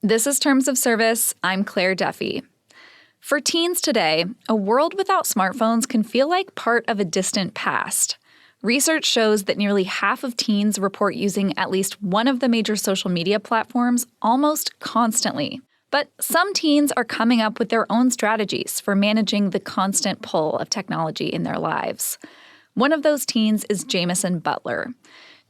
This is Terms of Service. I'm Claire Duffy. For teens today, a world without smartphones can feel like part of a distant past. Research shows that nearly half of teens report using at least one of the major social media platforms almost constantly. But some teens are coming up with their own strategies for managing the constant pull of technology in their lives. One of those teens is Jamison Butler.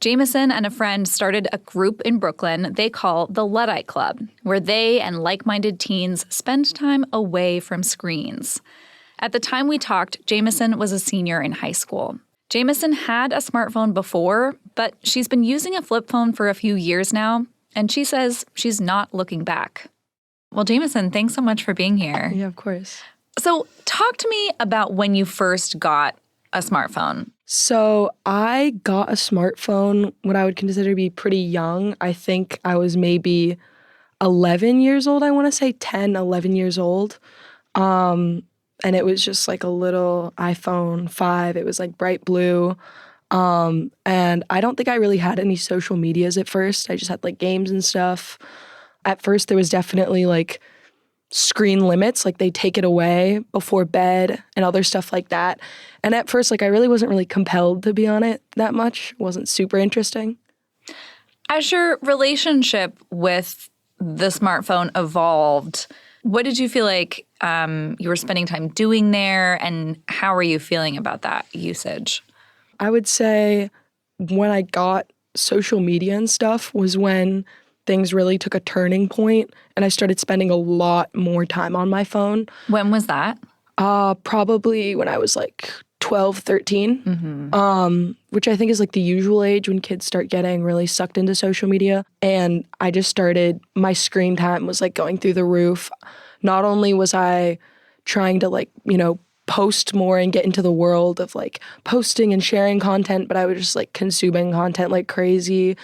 Jamison and a friend started a group in Brooklyn they call the Luddite Club, where they and like-minded teens spend time away from screens. At the time we talked, Jamison was a senior in high school. Jamison had a smartphone before, but she's been using a flip phone for a few years now, and she says she's not looking back. Well, Jamison, thanks so much for being here. Yeah, of course. So talk to me about when you first got a smartphone. So I got a smartphone when I would consider to be pretty young. I think I was maybe 11 years old, I want to say 10, 11 years old. And it was just like a little iPhone 5. It was like bright blue. And I don't think I really had any social medias at first. I just had like games and stuff. At first, there was definitely like screen limits, like they take it away before bed and other stuff like that. And at first, like I really wasn't really compelled to be on it that much. It wasn't super interesting. As your relationship with the smartphone evolved, what did you feel like you were spending time doing there, and how are you feeling about that usage? I would say when I got social media and stuff was when things really took a turning point and I started spending a lot more time on my phone. When was that? Probably when I was like 12, 13, which I think is like the usual age when kids start getting really sucked into social media. And I just started, my screen time was like going through the roof. Not only was I trying to like, post more and get into the world of like posting and sharing content, but I was just like consuming content like crazy.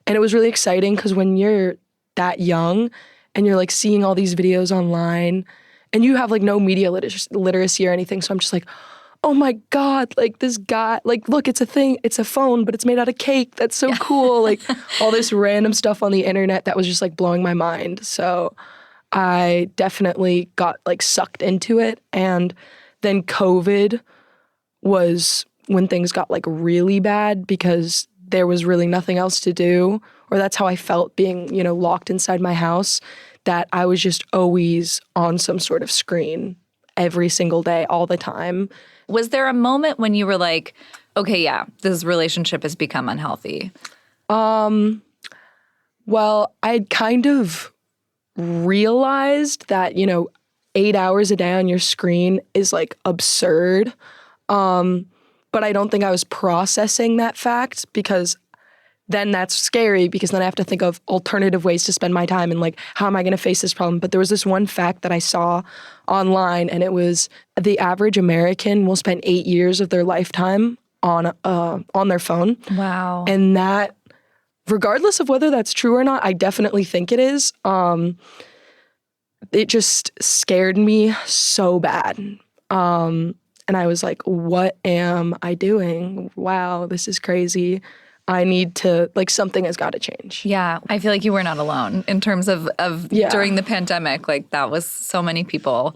And it was really exciting because when you're that young and you're like seeing all these videos online and you have like no media literacy or anything. So I'm just like, oh my God, like this guy, like, look, it's a thing. It's a phone, but it's made out of cake. That's so cool. Like all this random stuff on the internet that was just like blowing my mind. So I definitely got like sucked into it. And then COVID was when things got like really bad because there was really nothing else to do, or that's how I felt being, locked inside my house, that I was just always on some sort of screen every single day, all the time. Was there a moment when you were like, okay, yeah, this relationship has become unhealthy? Well, I'd kind of realized that, 8 hours a day on your screen is like absurd. But I don't think I was processing that fact, because then that's scary, because then I have to think of alternative ways to spend my time and like, how am I going to face this problem? But there was this one fact that I saw online, and it was the average American will spend 8 years of their lifetime on their phone. Wow. And that, regardless of whether that's true or not, I definitely think it is. It just scared me so bad. And I was like, what am I doing? Wow, this is crazy. I need to, like, something has got to change. Yeah, I feel like you were not alone in terms of during the pandemic. Like, that was so many people.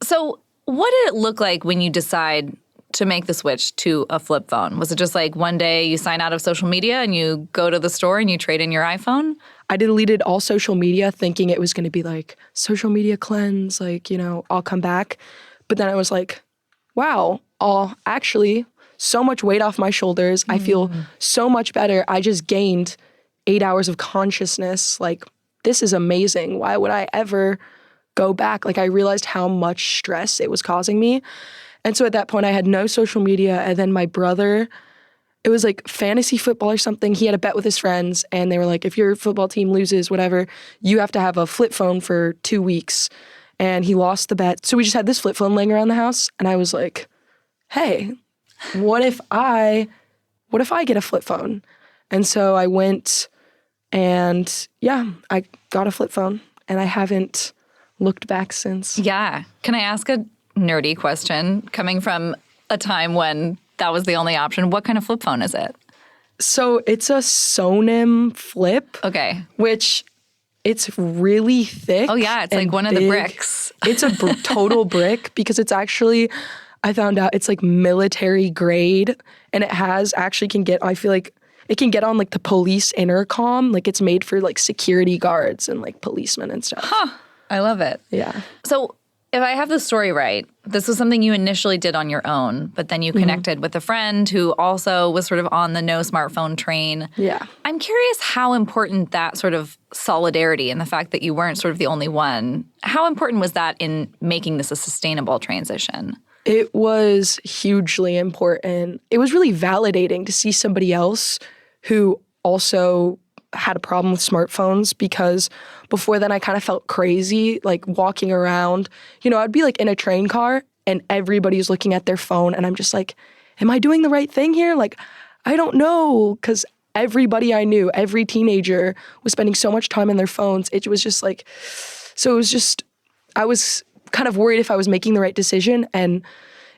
So what did it look like when you decide to make the switch to a flip phone? Was it just like one day you sign out of social media and you go to the store and you trade in your iPhone? I deleted all social media thinking it was going to be like social media cleanse, like, I'll come back. But then I was like, wow, actually so much weight off my shoulders. I feel so much better. I just gained 8 hours of consciousness. Like, this is amazing. Why would I ever go back? Like, I realized how much stress it was causing me. And so at that point I had no social media. And then my brother, it was like fantasy football or something. He had a bet with his friends and they were like, if your football team loses, whatever, you have to have a flip phone for 2 weeks. And he lost the bet. So we just had this flip phone laying around the house. And I was like, hey, what if I get a flip phone? And so I went and I got a flip phone and I haven't looked back since. Yeah. Can I ask a nerdy question coming from a time when that was the only option? What kind of flip phone is it? So it's a Sonim Flip. Okay. Which It's really thick. Oh, yeah. It's like one of the bricks. It's a total brick because it's actually, I found out it's like military grade, and it I feel like it can get on like the police intercom. Like it's made for like security guards and like policemen and stuff. Huh. I love it. Yeah. So if I have the story right, this was something you initially did on your own, but then you connected with a friend who also was sort of on the no smartphone train. Yeah. I'm curious how important that sort of solidarity and the fact that you weren't sort of the only one, how important was that in making this a sustainable transition? It was hugely important. It was really validating to see somebody else who also had a problem with smartphones, because before then I kind of felt crazy, like walking around. I'd be like in a train car and everybody's looking at their phone and I'm just like, am I doing the right thing here? Like, I don't know, because everybody I knew, every teenager was spending so much time on their phones. It was just like, I was kind of worried if I was making the right decision, and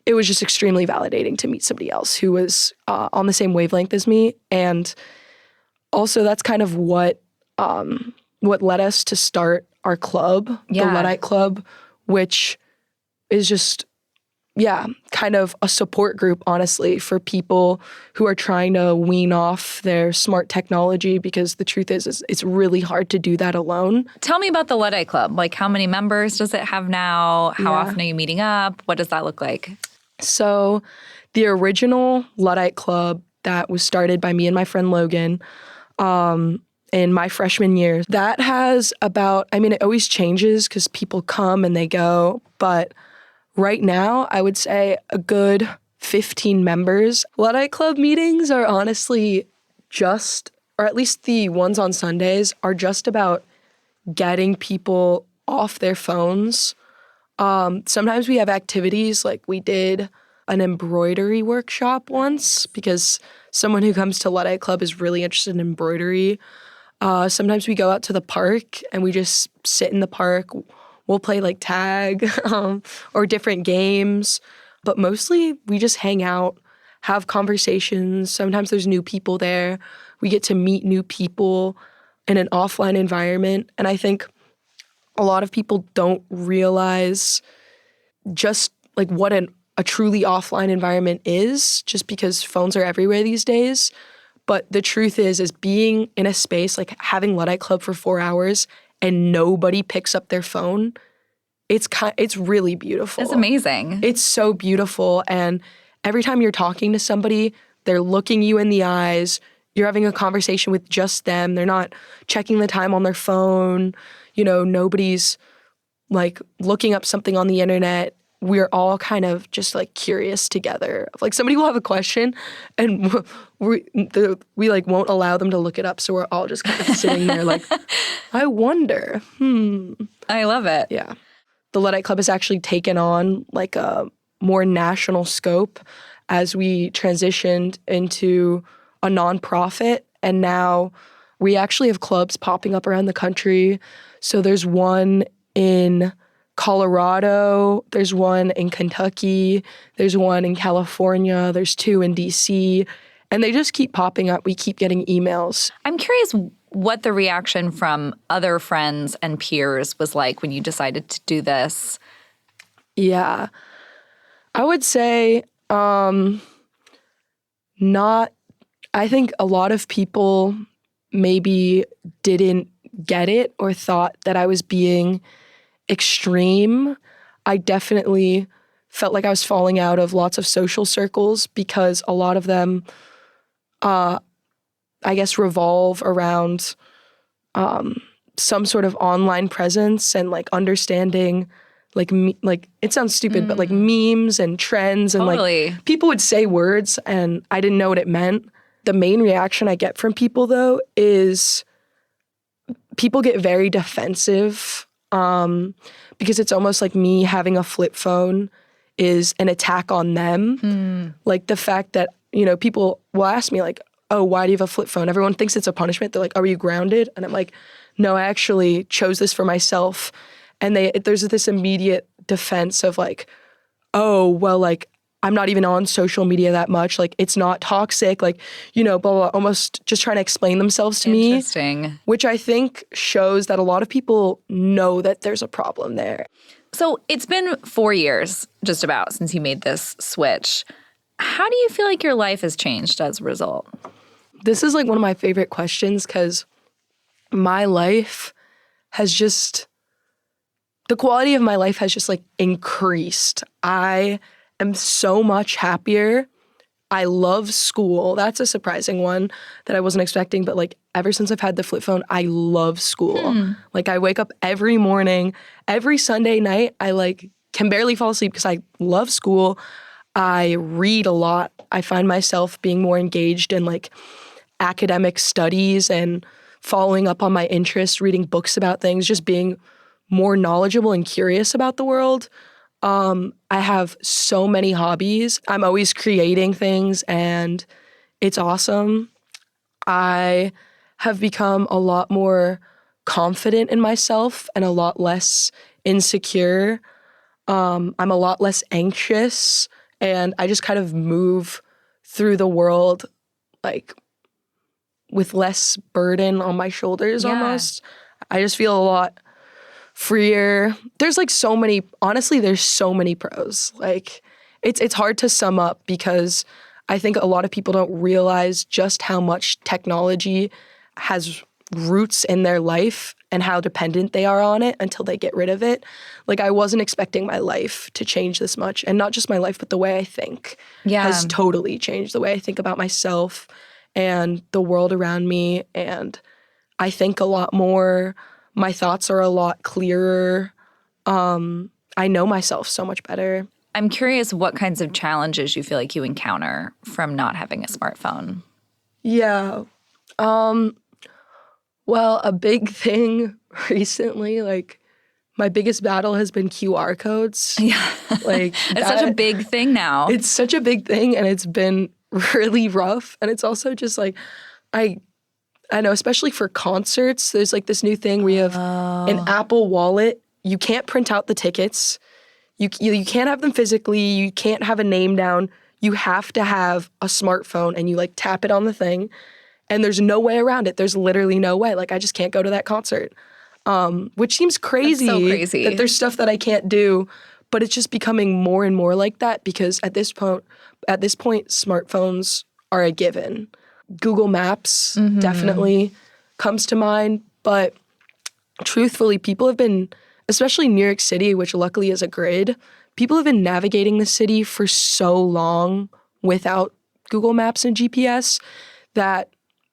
it was just extremely validating to meet somebody else who was on the same wavelength as me. And also, that's kind of what led us to start our club, the Luddite Club, which is just, kind of a support group, honestly, for people who are trying to wean off their smart technology, because the truth is it's really hard to do that alone. Tell me about the Luddite Club. Like, how many members does it have now? How often are you meeting up? What does that look like? So the original Luddite Club that was started by me and my friend Logan, in my freshman year, that has it always changes because people come and they go, but right now I would say a good 15 members. Luddite Club meetings are honestly or at least the ones on Sundays, are just about getting people off their phones. Sometimes we have activities, like we did an embroidery workshop once because someone who comes to Luddite Club is really interested in embroidery. Sometimes we go out to the park and we just sit in the park. We'll play like tag or different games, but mostly we just hang out, have conversations. Sometimes there's new people there. We get to meet new people in an offline environment. And I think a lot of people don't realize just like what a truly offline environment is, just because phones are everywhere these days. But the truth is being in a space, like having Luddite Club for 4 hours and nobody picks up their phone, it's really beautiful. It's amazing. It's so beautiful. And every time you're talking to somebody, they're looking you in the eyes. You're having a conversation with just them. They're not checking the time on their phone. Nobody's like looking up something on the internet. We're all kind of just like curious together. Like somebody will have a question and we like won't allow them to look it up. So we're all just kind of sitting there like, I wonder. I love it. Yeah. The Luddite Club has actually taken on like a more national scope as we transitioned into a nonprofit. And now we actually have clubs popping up around the country. So there's one in Colorado, there's one in Kentucky, there's one in California, there's 2 in DC, and they just keep popping up. We keep getting emails. I'm curious what the reaction from other friends and peers was like when you decided to do this. Yeah. I would say I think a lot of people maybe didn't get it or thought that I was being extreme. I definitely felt like I was falling out of lots of social circles because a lot of them, I guess, revolve around some sort of online presence and like understanding, like it sounds stupid, but like memes and trends and like people would say words and I didn't know what it meant. The main reaction I get from people though is people get very defensive. Because it's almost like me having a flip phone is an attack on them. Like the fact that, people will ask me like, oh, why do you have a flip phone? Everyone thinks it's a punishment. They're like, are you grounded? And I'm like, no, I actually chose this for myself. And there's this immediate defense of like, oh, well, like I'm not even on social media that much. Like, it's not toxic, like, blah, blah, almost just trying to explain themselves to me. Interesting. Which I think shows that a lot of people know that there's a problem there. So it's been 4 years, just about, since you made this switch. How do you feel like your life has changed as a result? This is like one of my favorite questions because my life has just, the quality of my life has just like increased. I am so much happier. I love school. That's a surprising one that I wasn't expecting. But like ever since I've had the flip phone, I love school. Like I wake up every morning, every Sunday night, I like can barely fall asleep because I love school. I read a lot. I find myself being more engaged in like academic studies and following up on my interests, reading books about things, just being more knowledgeable and curious about the world. I have so many hobbies. I'm always creating things and it's awesome. I have become a lot more confident in myself and a lot less insecure. I'm a lot less anxious and I just kind of move through the world like with less burden on my shoulders almost. I just feel a lot freer. There's like so many, honestly, there's so many pros. Like it's hard to sum up because I think a lot of people don't realize just how much technology has roots in their life and how dependent they are on it until they get rid of it. Like I wasn't expecting my life to change this much, and not just my life, but the way I think has totally changed the way I think about myself and the world around me. And I think a lot more. My thoughts are a lot clearer. I know myself so much better. I'm curious what kinds of challenges you feel like you encounter from not having a smartphone. Yeah. Well, a big thing recently, like my biggest battle has been QR codes. Yeah. Like It's such a big thing now. It's such a big thing and it's been really rough. And it's also just like, I know, especially for concerts, there's like this new thing where you have an Apple Wallet. You can't print out the tickets. You can't have them physically. You can't have a name down. You have to have a smartphone and you like tap it on the thing. And there's no way around it. There's literally no way. Like I just can't go to that concert, which seems crazy. That's so crazy. That there's stuff that I can't do. But it's just becoming more and more like that because at this point, smartphones are a given. Google Maps definitely comes to mind, but truthfully, people have been, especially New York City, which luckily is a grid, people have been navigating the city for so long without Google Maps and GPS that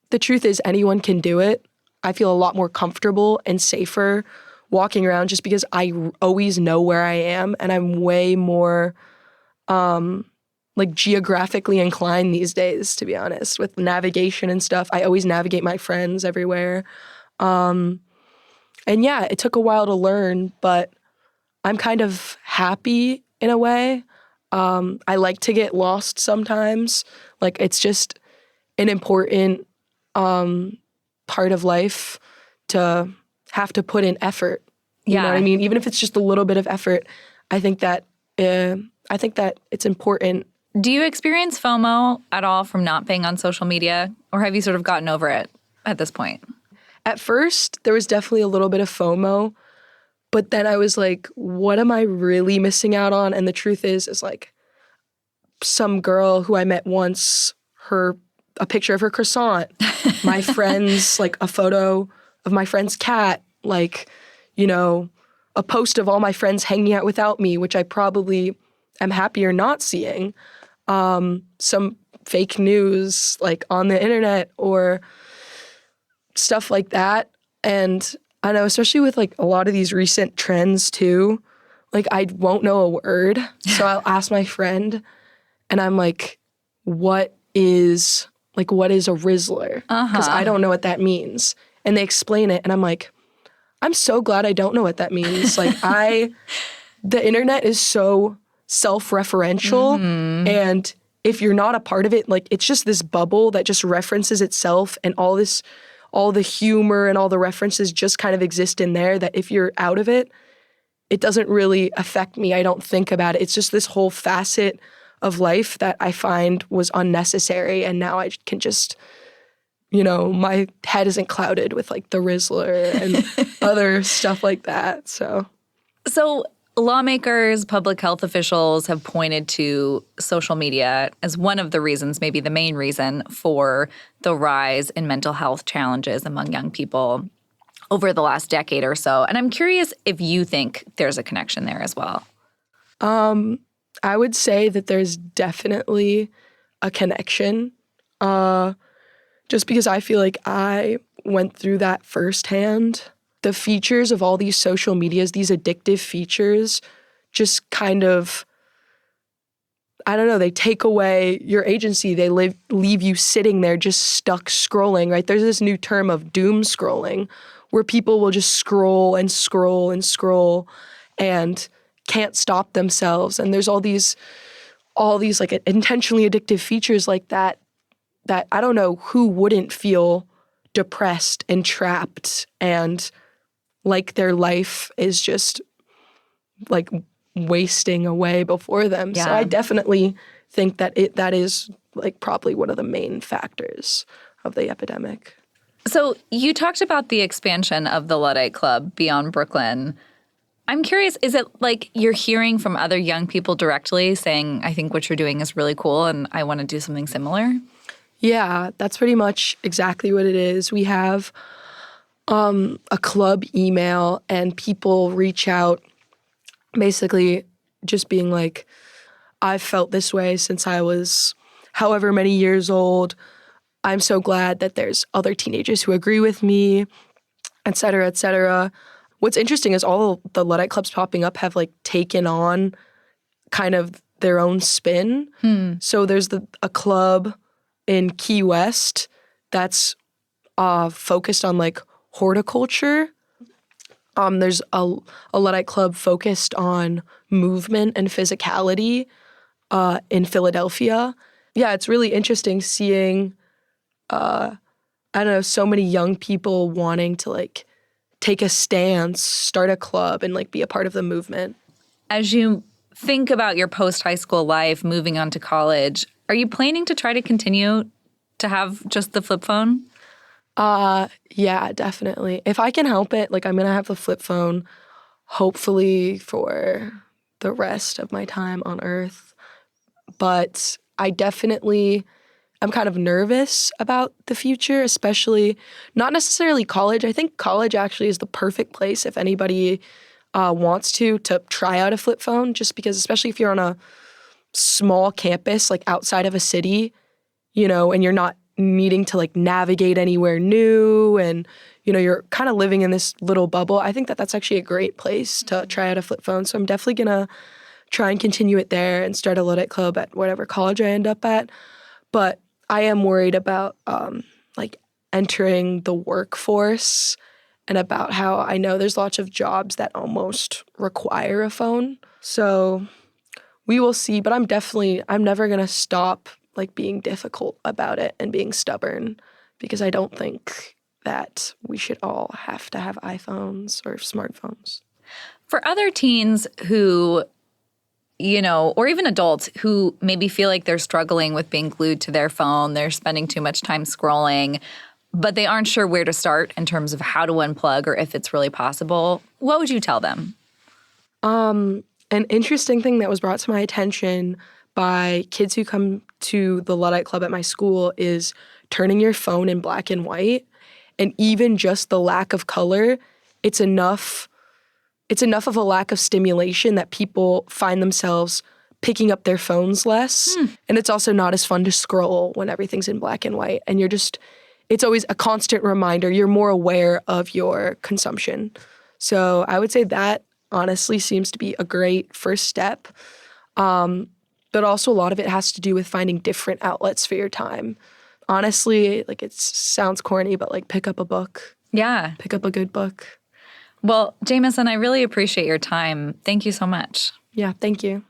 the truth is anyone can do it. I feel a lot more comfortable and safer walking around just because I always know where I am and I'm way more like geographically inclined these days, to be honest, with navigation and stuff. I always navigate my friends everywhere. And yeah, it took a while to learn, but I'm kind of happy in a way. I like to get lost sometimes. Like it's just an important part of life to have to put in effort. You know what I mean? Even if it's just a little bit of effort, I think that it's important. Do you experience FOMO at all from not being on social media, or have you sort of gotten over it at this point? At first, there was definitely a little bit of FOMO, but then I was like, what am I really missing out on? And the truth is like some girl who I met once, a picture of her croissant, my friends, like a photo of my friend's cat, like, a post of all my friends hanging out without me, which I probably am happier not seeing. Some fake news like on the internet or stuff like that. And I know, especially with like a lot of these recent trends too, like I won't know a word. So I'll ask my friend and I'm like, what is a Rizzler? Because I don't know what that means. And they explain it and I'm like, I'm so glad I don't know what that means. Like the internet is so self-referential and if you're not a part of it, like it's just this bubble that just references itself and all the humor and all the references just kind of exist in there that if you're out of it, it doesn't really affect me. I don't think about it. It's just this whole facet of life that I find was unnecessary. And now I can just, my head isn't clouded with like the Rizzler and other stuff like that. So lawmakers, public health officials have pointed to social media as one of the reasons, maybe the main reason, for the rise in mental health challenges among young people over the last decade or so. And I'm curious if you think there's a connection there as well. I would say that there's definitely a connection, just because I feel like I went through that firsthand. The features of all these social medias, these addictive features, just kind of, I don't know, they take away your agency. They leave you sitting there just stuck scrolling, right? There's this new term of doom scrolling where people will just scroll and scroll and scroll and can't stop themselves. And there's all these like intentionally addictive features like that I don't know who wouldn't feel depressed and trapped and like their life is just like wasting away before them. Yeah. So I definitely think that that is like probably one of the main factors of the epidemic. So you talked about the expansion of the Luddite Club beyond Brooklyn. I'm curious, is it like you're hearing from other young people directly saying, I think what you're doing is really cool and I want to do something similar? Yeah, that's pretty much exactly what it is. We have a club email and people reach out basically just being like, I've felt this way since I was however many years old. I'm so glad that there's other teenagers who agree with me, et cetera, et cetera. What's interesting is all the Luddite clubs popping up have like taken on kind of their own spin. So there's a club in Key West that's focused on like horticulture. There's a Luddite club focused on movement and physicality in Philadelphia. Yeah, it's really interesting seeing, I don't know, so many young people wanting to like take a stance, start a club, and like be a part of the movement. As you think about your post-high school life, moving on to college, are you planning to try to continue to have just the flip phone? Yeah, definitely. If I can help it, like I'm gonna have the flip phone, hopefully for the rest of my time on Earth. But I'm kind of nervous about the future, especially not necessarily college. I think college actually is the perfect place if anybody wants to try out a flip phone, just because especially if you're on a small campus, like outside of a city, and you're not needing to like navigate anywhere new and, you're kind of living in this little bubble. I think that that's actually a great place to try out a flip phone. So I'm definitely going to try and continue it there and start a Luddite club at whatever college I end up at. But I am worried about like entering the workforce and about how I know there's lots of jobs that almost require a phone. So we will see, but I'm never going to stop like being difficult about it and being stubborn, because I don't think that we should all have to have iPhones or smartphones. For other teens who, or even adults who maybe feel like they're struggling with being glued to their phone, they're spending too much time scrolling, but they aren't sure where to start in terms of how to unplug or if it's really possible, what would you tell them? An interesting thing that was brought to my attention by kids who come to the Luddite Club at my school is turning your phone in black and white. And even just the lack of color, it's enough of a lack of stimulation that people find themselves picking up their phones less. And it's also not as fun to scroll when everything's in black and white. And it's always a constant reminder. You're more aware of your consumption. So I would say that honestly seems to be a great first step. But also a lot of it has to do with finding different outlets for your time. Honestly, like it sounds corny, but like pick up a book. Yeah. Pick up a good book. Well, Jamison, I really appreciate your time. Thank you so much. Yeah, thank you.